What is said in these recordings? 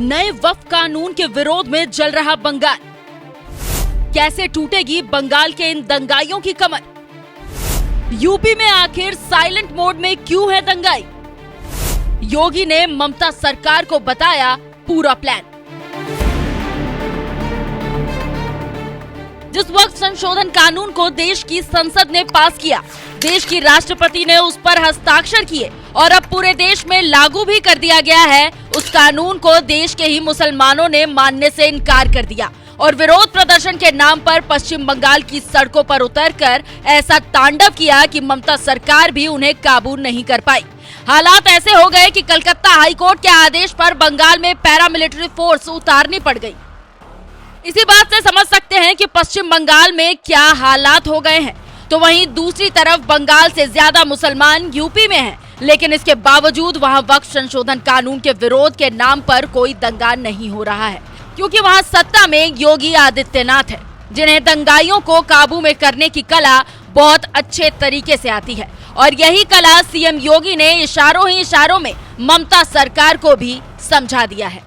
नए वक्फ कानून के विरोध में जल रहा बंगाल। कैसे टूटेगी बंगाल के इन दंगाइयों की कमर? यूपी में आखिर साइलेंट मोड में क्यों है दंगाई? योगी ने ममता सरकार को बताया पूरा प्लान। जिस वक्त संशोधन कानून को देश की संसद ने पास किया, देश की राष्ट्रपति ने उस पर हस्ताक्षर किए और अब पूरे देश में लागू भी कर दिया गया है, उस कानून को देश के ही मुसलमानों ने मानने से इनकार कर दिया और विरोध प्रदर्शन के नाम पर पश्चिम बंगाल की सड़कों पर उतरकर ऐसा तांडव किया कि ममता सरकार भी उन्हें काबू नहीं कर पाई। हालात ऐसे हो गए कि कलकत्ता हाईकोर्ट के आदेश पर बंगाल में पैरामिलिट्री फोर्स उतारनी पड़ गई। इसी बात से समझ सकते हैं कि पश्चिम बंगाल में क्या हालात हो गए हैं। तो वहीं दूसरी तरफ बंगाल से ज्यादा मुसलमान यूपी में हैं, लेकिन इसके बावजूद वहां वक्फ संशोधन कानून के विरोध के नाम पर कोई दंगा नहीं हो रहा है, क्योंकि वहां सत्ता में योगी आदित्यनाथ है, जिन्हें दंगाइयों को काबू में करने की कला बहुत अच्छे तरीके से आती है। और यही कला सीएम योगी ने इशारों ही इशारों में ममता सरकार को भी समझा दिया है।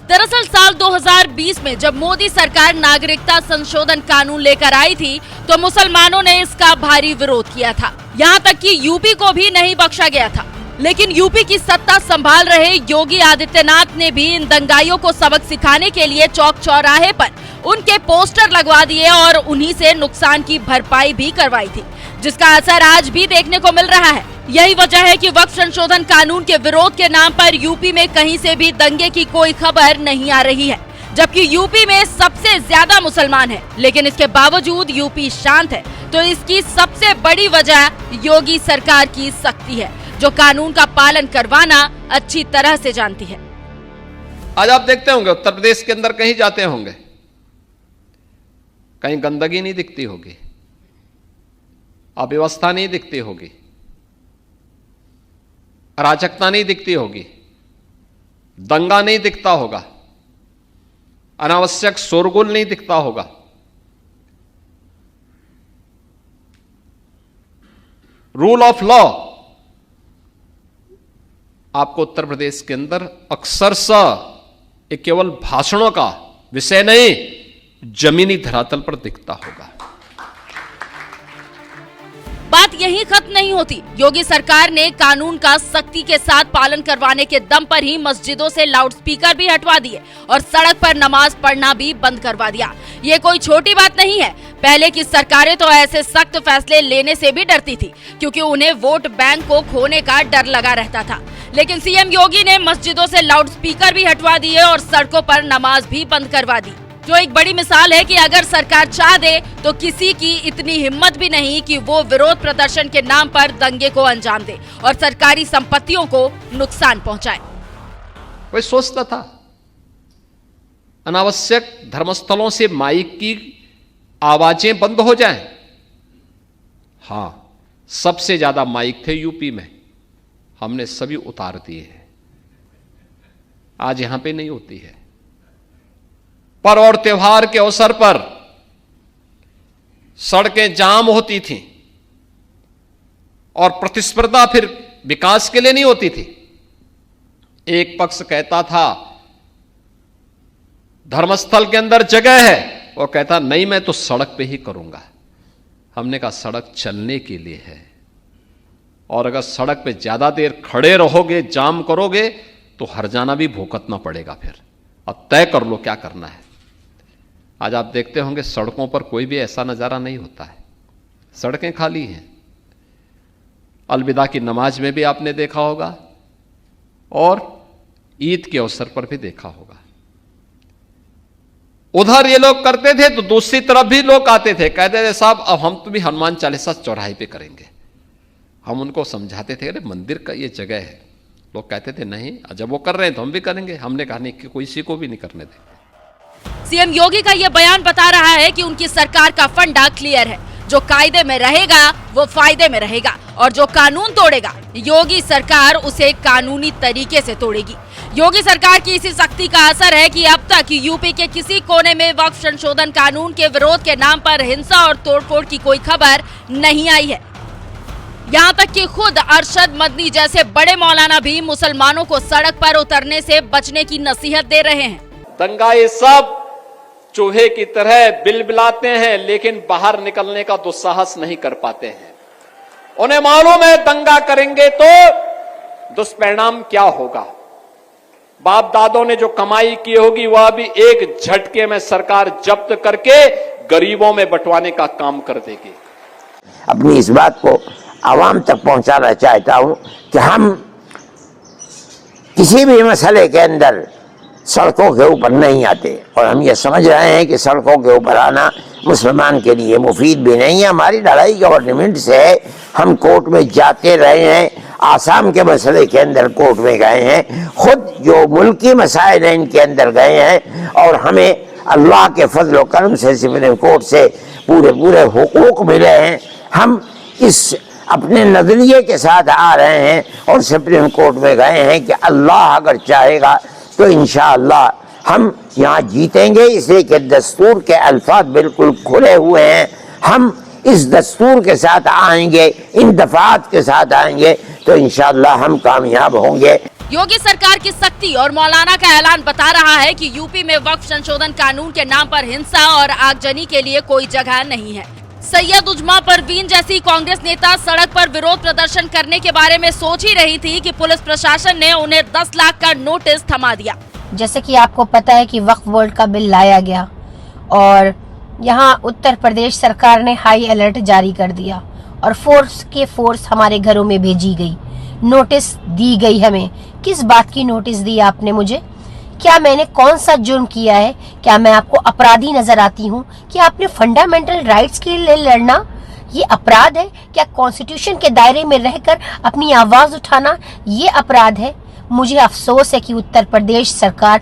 दरअसल साल 2020 में जब मोदी सरकार नागरिकता संशोधन कानून लेकर आई थी, तो मुसलमानों ने इसका भारी विरोध किया था। यहाँ तक कि यूपी को भी नहीं बख्शा गया था। लेकिन यूपी की सत्ता संभाल रहे योगी आदित्यनाथ ने भी इन दंगाइयों को सबक सिखाने के लिए चौक चौराहे पर उनके पोस्टर लगवा दिए और उन्हीं से नुकसान की भरपाई भी करवाई थी, जिसका असर आज भी देखने को मिल रहा है। यही वजह है कि वक्फ संशोधन कानून के विरोध के नाम पर यूपी में कहीं से भी दंगे की कोई खबर नहीं आ रही है, जबकि यूपी में सबसे ज्यादा मुसलमान है, लेकिन इसके बावजूद यूपी शांत है। तो इसकी सबसे बड़ी वजह योगी सरकार की सख्ती है, जो कानून का पालन करवाना अच्छी तरह से जानती है। आज आप देखते होंगे उत्तर प्रदेश के अंदर कहीं जाते होंगे, कहीं गंदगी नहीं दिखती होगी, अव्यवस्था नहीं दिखती होगी, अराजकता नहीं दिखती होगी, दंगा नहीं दिखता होगा, अनावश्यक शोरगुल नहीं दिखता होगा। रूल ऑफ लॉ आपको उत्तर प्रदेश के अंदर अक्सरशः एक केवल भाषणों का विषय नहीं, जमीनी धरातल पर दिखता होगा। बात यही खत्म नहीं होती। योगी सरकार ने कानून का सख्ती के साथ पालन करवाने के दम पर ही मस्जिदों से लाउडस्पीकर भी हटवा दिए और सड़क पर नमाज पढ़ना भी बंद करवा दिया। ये कोई छोटी बात नहीं है। पहले की सरकारें तो ऐसे सख्त फैसले लेने से भी डरती थी, क्योंकि उन्हें वोट बैंक को खोने का डर लगा रहता था। लेकिन सीएम योगी ने मस्जिदों से लाउडस्पीकर भी हटवा दिए और सड़कों पर नमाज भी बंद करवा दी, जो एक बड़ी मिसाल है कि अगर सरकार चाह दे तो किसी की इतनी हिम्मत भी नहीं कि वो विरोध प्रदर्शन के नाम पर दंगे को अंजाम दे और सरकारी संपत्तियों को नुकसान पहुंचाए। कोई सोचता था अनावश्यक धर्मस्थलों से माइक की आवाजें बंद हो जाएं? हां, सबसे ज्यादा माइक थे यूपी में, हमने सभी उतार दिए हैं। आज यहां पे नहीं होती है। पर और त्योहार के अवसर पर सड़कें जाम होती थीं और प्रतिस्पर्धा फिर विकास के लिए नहीं होती थी। एक पक्ष कहता था धर्मस्थल के अंदर जगह है, वो कहता नहीं मैं तो सड़क पे ही करूंगा। हमने कहा सड़क चलने के लिए है, और अगर सड़क पे ज्यादा देर खड़े रहोगे, जाम करोगे, तो हर्जाना भी भुगतना पड़ेगा। फिर अब तय कर लो क्या करना है। आज आप देखते होंगे सड़कों पर कोई भी ऐसा नजारा नहीं होता है, सड़कें खाली हैं। अलविदा की नमाज में भी आपने देखा होगा और ईद के अवसर पर भी देखा होगा। उधर ये लोग करते थे तो दूसरी तरफ भी लोग आते थे, कहते थे साहब अब हम तो भी हनुमान चालीसा चौराहे पे करेंगे। हम उनको समझाते थे अरे मंदिर का ये जगह है। लोग कहते थे नहीं, जब वो कर रहे हैं तो हम भी करेंगे। हमने कहा नहीं कि कोई किसी को भी नहीं करने देंगे। सीएम योगी का यह बयान बता रहा है कि उनकी सरकार का फंडा क्लियर है। जो कायदे में रहेगा वो फायदे में रहेगा, और जो कानून तोड़ेगा योगी सरकार उसे कानूनी तरीके से तोड़ेगी। योगी सरकार की इसी सख्ती का असर है कि अब तक यूपी के किसी कोने में वक्फ संशोधन कानून के विरोध के नाम पर हिंसा और तोड़फोड़ की कोई खबर नहीं आई है। यहाँ तक कि खुद अरशद मदनी जैसे बड़े मौलाना भी मुसलमानों को सड़क पर उतरने से बचने की नसीहत दे रहे हैं। दंगाई सब चूहे की तरह बिलबिलाते हैं, लेकिन बाहर निकलने का दुस्साहस नहीं कर पाते हैं। उन्हें मालूम है दंगा करेंगे तो दुष्परिणाम क्या होगा। बाप दादों ने जो कमाई की होगी वह भी एक झटके में सरकार जब्त करके गरीबों में बंटवाने का काम कर देगी। अपनी इस बात को आवाम तक पहुंचाना चाहता हूं कि हम किसी भी मसले के अंदर सड़कों के ऊपर नहीं आते, और हम ये समझ रहे हैं कि सड़कों के ऊपर आना मुसलमान के लिए मुफीद भी नहीं है। हमारी लड़ाई गवर्नमेंट से है, हम कोर्ट में जाते रहे हैं, आसाम के मसले के अंदर कोर्ट में गए हैं, खुद जो मुल्की मसाइल हैं इनके अंदर गए हैं, और हमें अल्लाह के फजल व करम से सुप्रीम कोर्ट से पूरे हुकूक मिले हैं। हम इस अपने नजरिए के साथ आ रहे हैं और सुप्रीम कोर्ट में गए हैं कि अल्लाह अगर चाहेगा तो इंशाअल्लाह हम यहाँ जीतेंगे, इसलिए कि दस्तूर के अल्फाज बिल्कुल खुले हुए हैं। हम इस दस्तूर के साथ आएंगे, इन दफात के साथ आएंगे तो इंशाअल्लाह हम कामयाब होंगे। योगी सरकार की सख्ती और मौलाना का ऐलान बता रहा है कि यूपी में वक्फ संशोधन कानून के नाम पर हिंसा और आगजनी के लिए कोई जगह नहीं है। सैयद उजमा परवीन जैसी कांग्रेस नेता सड़क पर विरोध प्रदर्शन करने के बारे में सोच ही रही थी कि पुलिस प्रशासन ने उन्हें 10 लाख का नोटिस थमा दिया। जैसे कि आपको पता है कि वक्फ बोर्ड का बिल लाया गया और यहाँ उत्तर प्रदेश सरकार ने हाई अलर्ट जारी कर दिया और फोर्स हमारे घरों में भेजी गई, नोटिस दी गई। हमें किस बात की नोटिस दी आपने मुझे? क्या मैंने कौन सा जुर्म किया है? क्या मैं आपको अपराधी नजर आती हूँ? कि आपने फंडामेंटल राइट्स के लिए लड़ना ये अपराध है? क्या कॉन्स्टिट्यूशन के दायरे में रहकर अपनी आवाज उठाना ये अपराध है? मुझे अफसोस है कि उत्तर प्रदेश सरकार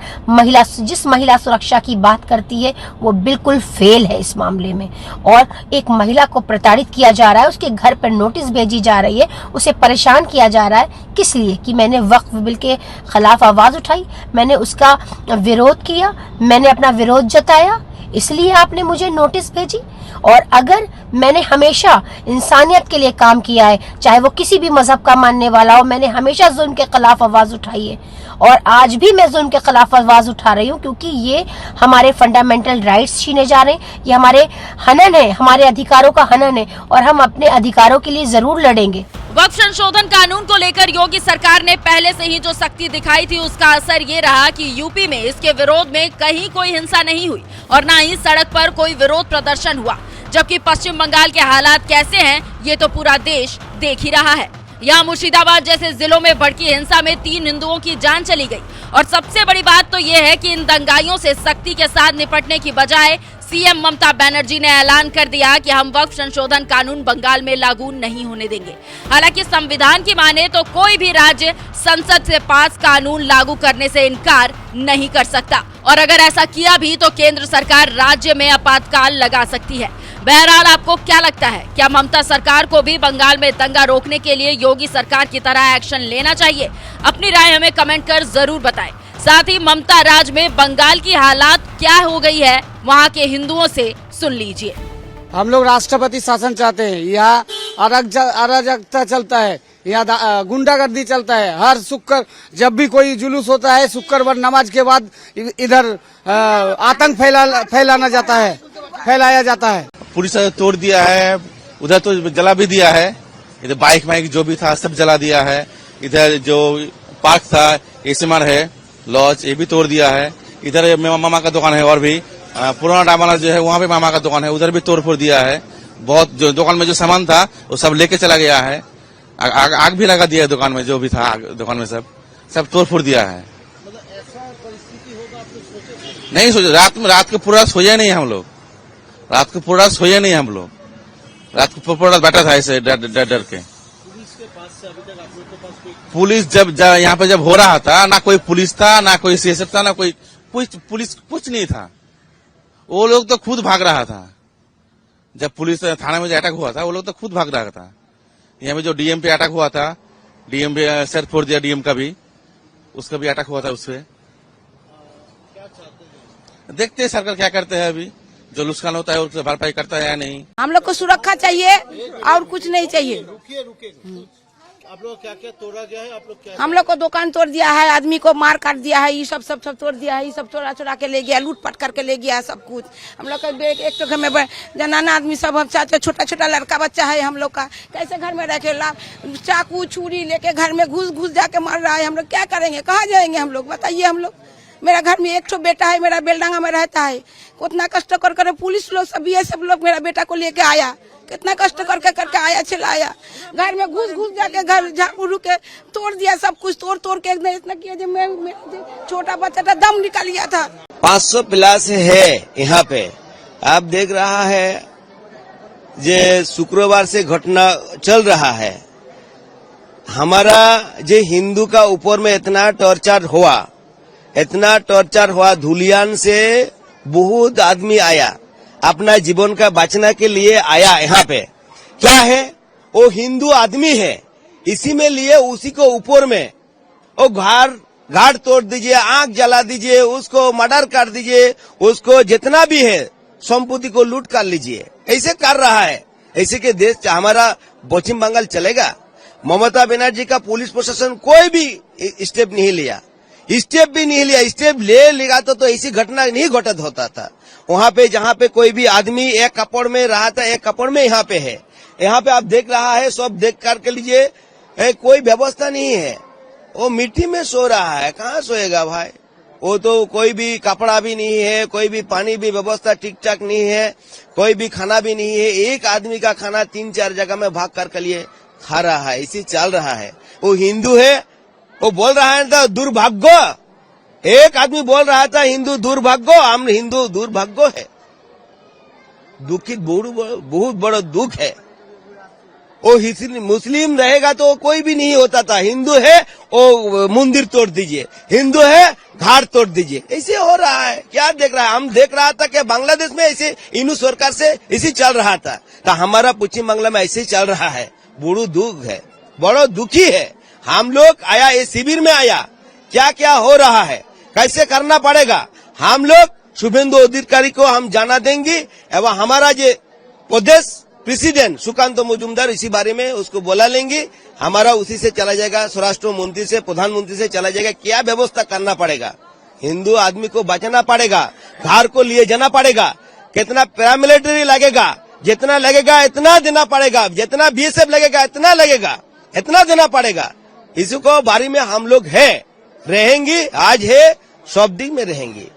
जिस महिला सुरक्षा की बात करती है वो बिल्कुल फेल है इस मामले में, और एक महिला को प्रताड़ित किया जा रहा है, उसके घर पर नोटिस भेजी जा रही है, उसे परेशान किया जा रहा है। किस लिए? कि मैंने वक्फ बिल के खिलाफ आवाज उठाई, मैंने उसका विरोध किया, मैंने अपना विरोध जताया, इसलिए आपने मुझे नोटिस भेजी। और अगर मैंने हमेशा इंसानियत के लिए काम किया है, चाहे वो किसी भी मजहब का मानने वाला हो, मैंने हमेशा जुल्म के खिलाफ आवाज उठाई है और आज भी मैं जुल्म के खिलाफ आवाज उठा रही हूँ, क्योंकि ये हमारे फंडामेंटल राइट्स छीने जा रहे हैं, ये हमारे हनन है, हमारे अधिकारों का हनन है और हम अपने अधिकारों के लिए जरूर लड़ेंगे। वक्फ संशोधन कानून को लेकर योगी सरकार ने पहले से ही जो सख्ती दिखाई थी उसका असर ये रहा कि यूपी में इसके विरोध में कहीं कोई हिंसा नहीं हुई और न ही सड़क पर कोई विरोध प्रदर्शन हुआ, जबकि पश्चिम बंगाल के हालात कैसे हैं ये तो पूरा देश देख ही रहा है। यहाँ मुर्शिदाबाद जैसे जिलों में भड़की हिंसा में 3 हिंदुओं की जान चली गई और सबसे बड़ी बात तो ये है कि इन दंगाइयों से सख्ती के साथ निपटने की बजाय सीएम ममता बनर्जी ने ऐलान कर दिया कि हम वक्फ संशोधन कानून बंगाल में लागू नहीं होने देंगे। हालांकि संविधान की माने तो कोई भी राज्य संसद से पास कानून लागू करने से इनकार नहीं कर सकता, और अगर ऐसा किया भी तो केंद्र सरकार राज्य में आपातकाल लगा सकती है। बहरहाल आपको क्या लगता है, क्या ममता सरकार को भी बंगाल में दंगा रोकने के लिए योगी सरकार की तरह एक्शन लेना चाहिए? अपनी राय हमें कमेंट कर जरूर बताएं। साथ ही ममता राज में बंगाल की हालात क्या हो गई है वहाँ के हिंदुओं से सुन लीजिए। हम लोग राष्ट्रपति शासन चाहते हैं। यहाँ अराजकता चलता है, यहाँ गुंडागर्दी चलता है। हर शुक्र जब भी कोई जुलूस होता है, शुक्रवार नमाज के बाद इधर आतंक फैलाया जाता है। पुलिस ने तोड़ दिया है, उधर तो जला भी दिया है, इधर बाइक वाइक जो भी था सब जला दिया है। इधर जो पार्क था एसीमर है लॉज, ये भी तोड़ दिया है। इधर मामा का दुकान है और भी पुराना डामाना जो है वहाँ पे मामा का दुकान है, उधर भी तोड़ फोड़ दिया है। बहुत जो दुकान में जो सामान था वो सब लेके चला गया है। आग भी लगा दिया है दुकान में, जो भी था दुकान में सब तोड़ फोड़ दिया है। नहीं सोचे, रात को पूरा सोया नहीं हम लोग, रात को पूरा सोया नहीं हम लोग, रात को पूरा बैठा था ऐसे डर के। पुलिस जब यहाँ पे जब हो रहा था ना कोई पुलिस था, ना कोई सीएसएफ था, ना कोई पुलिस कुछ नहीं था। वो लोग तो खुद भाग रहा था। जब पुलिस थाने में जो अटैक हुआ था वो लोग तो खुद भाग रहा था। यहाँ पे जो डीएम पे अटैक हुआ था, डीएम पे सर फोड़ दिया, डीएम का भी, उसका भी अटैक हुआ था उससे। देखते हैं सरकार क्या करते हैं। अभी जो नुकसान होता है उससे भरपाई करता है या नहीं। हम लोग को सुरक्षा चाहिए और कुछ नहीं चाहिए। आप लोग क्या क्या तोड़ा गया है? आप लोग क्या हम लोग को दुकान तोड़ दिया है, आदमी को मार काट दिया है, ये सब तोड़ दिया है, ये सब चोरा के ले गया, लूट पाट करके ले गया सब कुछ। हम लोग का एक तो घर में जनाना आदमी सब छोटा छोटा लड़का बच्चा है हम लोग का, कैसे घर में रखे ला चाकू छुरी लेके घर में घुस जाके मार रहा है। हम लोग क्या करेंगे, कहाँ जाएंगे हम लोग, बताइए। हम लोग, मेरा घर में एक ठो बेटा है, मेरा बेलडांगा में रहता है, उतना कष्ट कर पुलिस लोग सब ये सब लोग मेरा बेटा को लेके आया, कितना कष्ट करके आया, चिल्लाया, घर में घुस जाके घर झाड़ू के तोड़ दिया, सब कुछ तोड़ के एकदम इतना किया जो मैं छोटा बच्चा था दम निकल गया था। 500 प्लस है यहाँ पे। आप देख रहा है जे शुक्रवार से घटना चल रहा है। हमारा जे हिंदू का ऊपर में इतना टॉर्चर हुआ, धुलियान से बहुत आदमी आया, अपना जीवन का बचने के लिए आया। यहाँ पे क्या है, वो हिंदू आदमी है, इसी में लिए उसी को ऊपर में वो घाट तोड़ दीजिए, आंख जला दीजिए, उसको मर्डर कर दीजिए, उसको जितना भी है संपत्ति को लूट कर लीजिए। ऐसे कर रहा है। ऐसे के देश हमारा पश्चिम बंगाल चलेगा? ममता बनर्जी का पुलिस प्रशासन कोई भी स्टेप नहीं लिया, स्टेप ले लेगा तो ऐसी घटना नहीं घटित होता था। वहाँ पे जहाँ पे कोई भी आदमी एक कपड़ में रहा था, एक कपड़ में यहाँ पे है। यहाँ पे आप देख रहा है, सब देख कर लीजिए, कोई व्यवस्था नहीं है। वो मिट्टी में सो रहा है, कहाँ सोएगा भाई? वो तो कोई भी कपड़ा भी नहीं है, कोई भी पानी भी व्यवस्था ठीक ठाक नहीं है, कोई भी खाना भी नहीं है। एक आदमी का खाना 3-4 जगह में भाग कर लिए खा रहा है, इसी चल रहा है। वो हिंदू है, वो बोल रहा है था दुर्भाग्य, एक आदमी बोल रहा था हिंदू दुर्भाग्य, हम हिंदू दुर्भाग्य है। दुखित बहुत बड़ा दुख है। वो मुस्लिम रहेगा तो कोई भी नहीं होता था। हिंदू है वो मंदिर तोड़ दीजिए, हिंदू है घाट तोड़ दीजिए, ऐसे हो रहा है। क्या देख रहा है? हम देख रहा था कि बांग्लादेश में ऐसे इनू सरकार से इसी चल रहा था, तो हमारा पश्चिम बांग्ला में ऐसे चल रहा है। बड़ो दुख है, बड़ो दुखी है। हम लोग आया, ये शिविर में आया, क्या क्या हो रहा है, कैसे करना पड़ेगा, हम लोग शुभेंदु अधिकारी को हम जाना देंगे। एवं हमारा जो प्रदेश प्रेसिडेंट सुकांत मजुमदार, इसी बारे में उसको बोला लेंगे। हमारा उसी से चला जाएगा, स्वराष्ट्र मंत्री से, प्रधानमंत्री से चला जाएगा, क्या व्यवस्था करना पड़ेगा। हिंदू आदमी को बचाना पड़ेगा, घर को लिए जाना पड़ेगा। कितना पैरामिलिट्री लगेगा, जितना लगेगा इतना देना पड़ेगा, जितना बीएसएफ लगेगा इतना देना पड़ेगा। इसको बारे में हम लोग रहेंगे, आज है, सब दिन में रहेंगे।